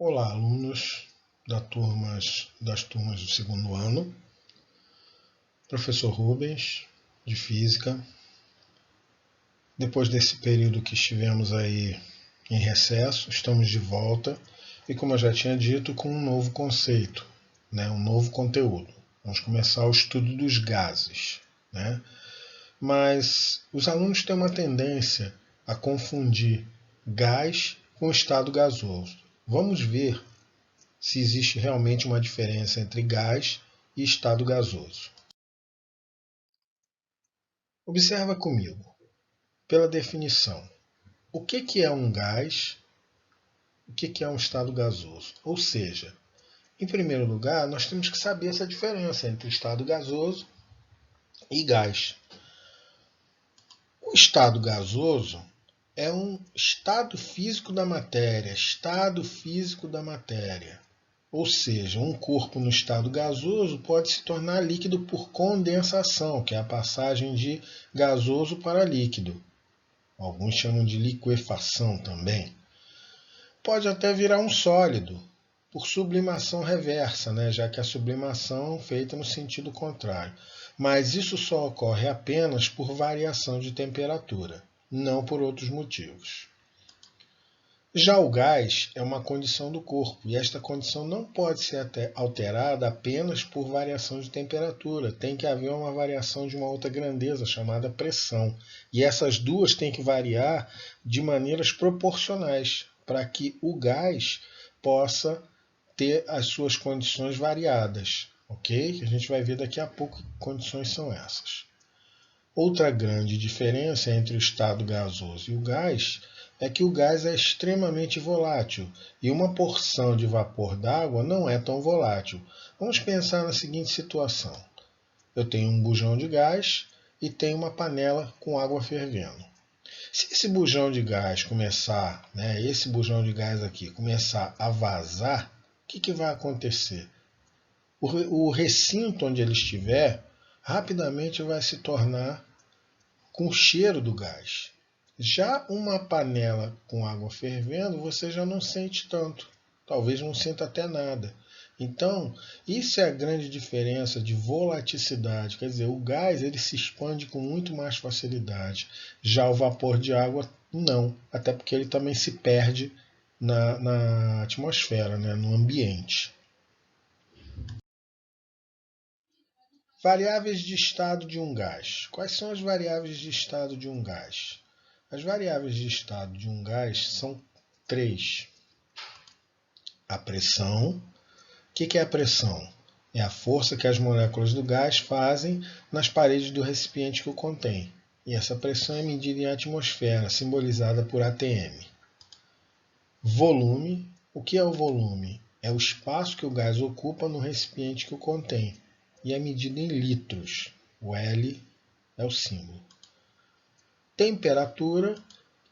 Olá, alunos das turmas do segundo ano. Professor Rubens, de Física. Depois desse período que estivemos aí em recesso, estamos de volta e, como eu já tinha dito, com um novo conceito, um novo conteúdo. Vamos começar o estudo dos gases. Mas os alunos têm uma tendência a confundir gás com estado gasoso. Vamos ver se existe realmente uma diferença entre gás e estado gasoso. Observa comigo, pela definição, o que é um gás, o que é um estado gasoso? Ou seja, em primeiro lugar, nós temos que saber essa diferença entre estado gasoso e gás. O estado gasoso é um estado físico da matéria, Ou seja, um corpo no estado gasoso pode se tornar líquido por condensação, que é a passagem de gasoso para líquido. Alguns chamam de liquefação também. Pode até virar um sólido, por sublimação reversa, já que a sublimação é feita no sentido contrário. Mas isso só ocorre apenas por variação de temperatura, não por outros motivos. Já o gás é uma condição do corpo, e esta condição não pode ser alterada apenas por variação de temperatura. Tem que haver uma variação de uma outra grandeza, chamada pressão. E essas duas têm que variar de maneiras proporcionais, para que o gás possa ter as suas condições variadas. Ok? A gente vai ver daqui a pouco que condições são essas. Outra grande diferença entre o estado gasoso e o gás é que o gás é extremamente volátil e uma porção de vapor d'água não é tão volátil. Vamos pensar na seguinte situação. Eu tenho um bujão de gás e tenho uma panela com água fervendo. Se esse bujão de gás começar, esse bujão de gás aqui começar a vazar, o que vai acontecer? O recinto onde ele estiver rapidamente vai se tornar com o cheiro do gás. Já uma panela com água fervendo, você já não sente tanto. Talvez não sinta até nada. Então, isso é a grande diferença de volaticidade. Quer dizer, o gás ele se expande com muito mais facilidade. Já o vapor de água, não. Até porque ele também se perde na atmosfera, no ambiente. Variáveis de estado de um gás. Quais são as variáveis de estado de um gás? As variáveis de estado de um gás são 3. A pressão. O que é a pressão? É a força que as moléculas do gás fazem nas paredes do recipiente que o contém. E essa pressão é medida em atmosfera, simbolizada por ATM. Volume. O que é o volume? É o espaço que o gás ocupa no recipiente que o contém. E é medido em litros. O L é o símbolo. Temperatura,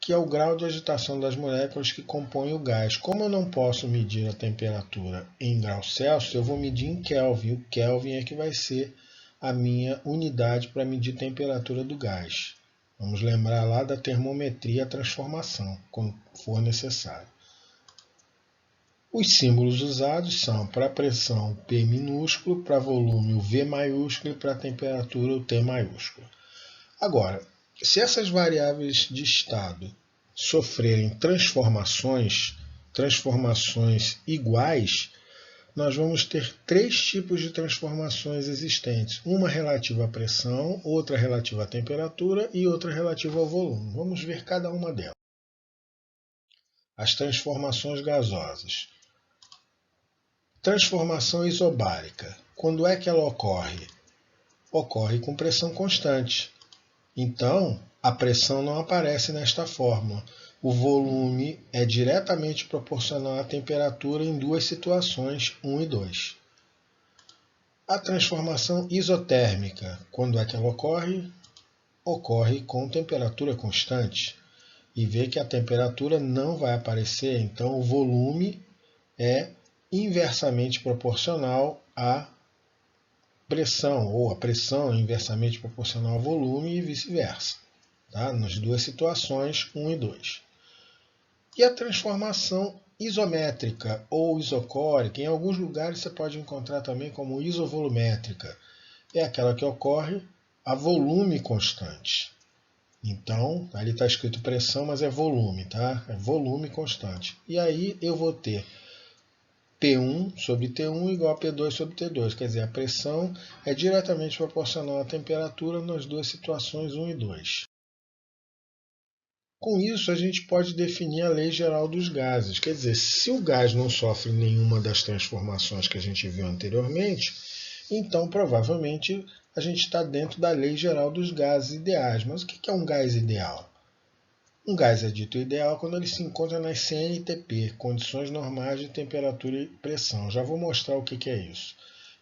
que é o grau de agitação das moléculas que compõem o gás. Como eu não posso medir a temperatura em graus Celsius, eu vou medir em Kelvin. O Kelvin é que vai ser a minha unidade para medir a temperatura do gás. Vamos lembrar lá da termometria, a transformação, quando for necessário. Os símbolos usados são para pressão o P minúsculo, para volume o V maiúsculo e para temperatura o T maiúsculo. Agora, se essas variáveis de estado sofrerem transformações iguais, nós vamos ter 3 tipos de transformações existentes. Uma relativa à pressão, outra relativa à temperatura e outra relativa ao volume. Vamos ver cada uma delas. As transformações gasosas. Transformação isobárica. Quando é que ela ocorre? Ocorre com pressão constante. Então, a pressão não aparece nesta fórmula. O volume é diretamente proporcional à temperatura em duas situações, 1 e 2. A transformação isotérmica, quando é que ela ocorre? Ocorre com temperatura constante. E vê que a temperatura não vai aparecer, então o volume é inversamente proporcional à pressão, ou a pressão é inversamente proporcional ao volume e vice-versa. Nas duas situações, 1 e 2. E a transformação isométrica ou isocórica, em alguns lugares você pode encontrar também como isovolumétrica. É aquela que ocorre a volume constante. Então, ali está escrito pressão, mas é volume, tá? É volume constante. E aí eu vou ter P1 sobre T1 igual a P2 sobre T2. Quer dizer, a pressão é diretamente proporcional à temperatura nas duas situações 1 e 2. Com isso, a gente pode definir a lei geral dos gases. Quer dizer, se o gás não sofre nenhuma das transformações que a gente viu anteriormente, então provavelmente a gente está dentro da lei geral dos gases ideais. Mas o que é um gás ideal? Um gás é dito ideal quando ele se encontra nas CNTP, condições normais de temperatura e pressão. Já vou mostrar o que é isso.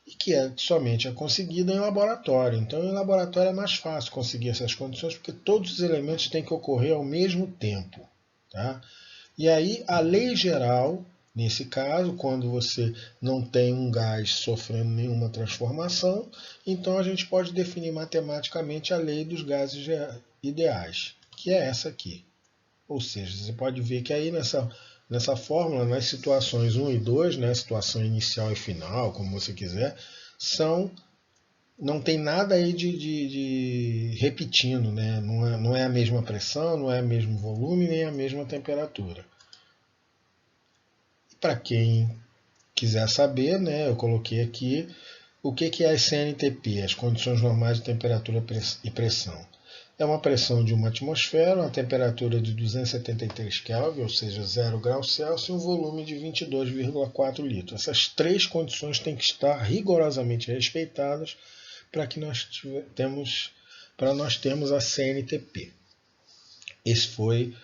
E que somente é conseguido em laboratório. Então, em laboratório é mais fácil conseguir essas condições, porque todos os elementos têm que ocorrer ao mesmo tempo. Tá? E aí, a lei geral, nesse caso, quando você não tem um gás sofrendo nenhuma transformação, então a gente pode definir matematicamente a lei dos gases ideais, que é essa aqui. Ou seja, você pode ver que aí nessa fórmula, nas situações 1 e 2, né, situação inicial e final, como você quiser, não tem nada aí de repetindo, né? Não é a mesma pressão, não é o mesmo volume, nem a mesma temperatura. E para quem quiser saber, né, eu coloquei aqui o que é a CNTP, as condições normais de temperatura e pressão. É uma pressão de uma atmosfera, uma temperatura de 273 Kelvin, ou seja, 0 graus Celsius, e um volume de 22,4 litros. Essas três condições têm que estar rigorosamente respeitadas para que nós termos a CNTP. Esse foi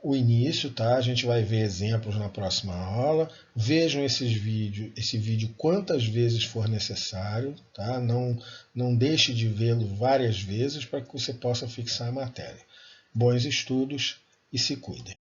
o início, tá? A gente vai ver exemplos na próxima aula. Vejam esse vídeo quantas vezes for necessário, tá? Não deixe de vê-lo várias vezes para que você possa fixar a matéria. Bons estudos e se cuidem.